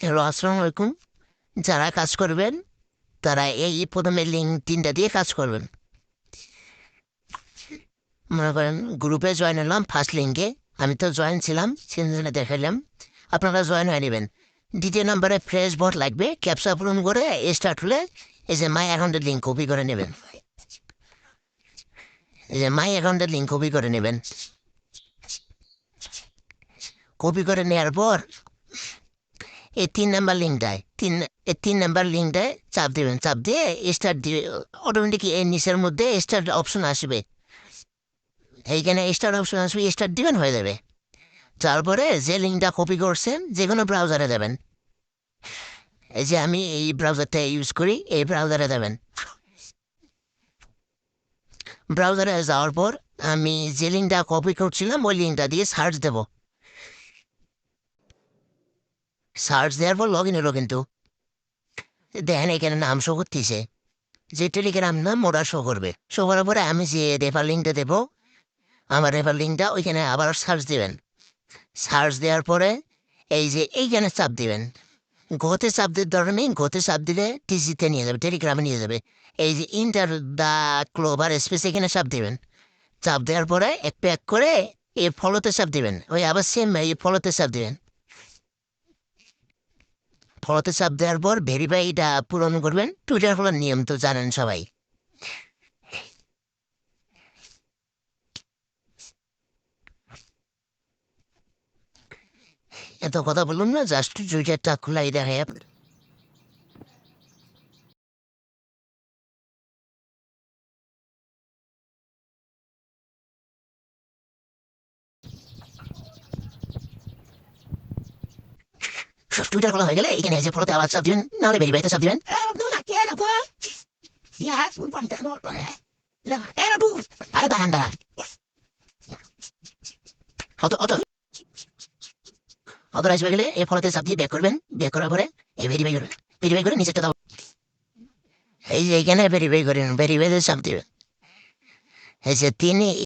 Hello, আসসালামু আলাইকুম। যারা কাজ করবেন তারা এই প্রথমে লিঙ্ক ৩টা দিয়ে কাজ করবেন। মনে করেন গ্রুপে জয়েন হলাম ফার্স্ট লিঙ্কে। আমি তো জয়েন ছিলাম, সিনজনে দেখাইলাম। আপনারা জয়েন হয়ে নেবেন। দ্বিতীয় নম্বরে ফ্রেশ ভোট লাগবে, ক্যাপসা পূরণ করে স্টার্ট হলে এই যে মাই অ্যাকাউন্টের লিঙ্ক কপি করে নেবেন। এই যে মাই অ্যাকাউন্টের লিঙ্ক কপি করে নেবেন। কপি করে নেওয়ার পর এই ৩ নাম্বার লিঙ্কটায় এই ৩ নাম্বার লিঙ্কটায় চাপ দেবেন। চাপ দিয়ে স্টার্ট দিয়ে অটোমেটিক এর নিচের মধ্যে স্টার্ট অপশন আসবে। এইখানে স্টার্ট অপশন আসবে, স্টার্ট দিবেন, হয়ে যাবে। তারপরে যে লিঙ্কটা কপি করছেন যে কোনো ব্রাউজারে দেবেন। এই যে আমি এই ব্রাউজারটা ইউজ করি, এই ব্রাউজারে দেবেন। ব্রাউজারে যাওয়ার পর আমি যে লিঙ্কটা কপি করছিলাম ওই লিঙ্কটা দিয়ে সার্চ দেব। সার্চ দেওয়ার পর লগ ইন হলো, কিন্তু দেখেন এখানে নাম শো করতেছে। যে টেলিগ্রাম নাম ওরা শো করবে। শো করার পরে আমি যে রেফার লিঙ্কটা দেবো, আমার রেফার লিঙ্কটা ওইখানে আবার সার্চ দেবেন। সার্চ দেওয়ার পরে এই যে এইখানে চাপ দিবেন। গোতে চাপ দিতে দরকার নেই, গোতে চাপ দিলে টিসিতে নিয়ে যাবে, টেলিগ্রামে নিয়ে যাবে। এই যে ইন্টার দ্য ক্লোবার স্পেস এখানে চাপ দিবেন। চাপ দেওয়ার পরে এক প্যাক করে এই ফলোতে চাপ দিবেন। ওই আবার সেম এই ফলোতে চাপ দিবেন। ফলোতে চাপ দেওয়ার পর ভেরিফাইটা পূরণ করবেন। টুইটার ফলোর নিয়ম তো জানেন সবাই। এত কথা বলুন না, জাস্ট টুইটারটা খোলাই দেখায়। টুইটার খোলা হয়ে গেলে এখানে এসে ফলোতে আবার চাপ দিবেন, নাহলে ভেরিফাইতে চাপ দিবেন। আরে দাঁড়ান দাঁড়ান, অত অত অথরাইজ হয়ে গেলে এই ফলোতে চাপ দিয়ে ব্যাক করবেন। ব্যাক করার পরে এই ভেরিফাই করবেন। ভেরিফাই করে নিচেরটা দাও। এই যে এখানে ভেরিফাই করেন, ভেরিফাইতে চাপ দিবেন। এই যে তিনি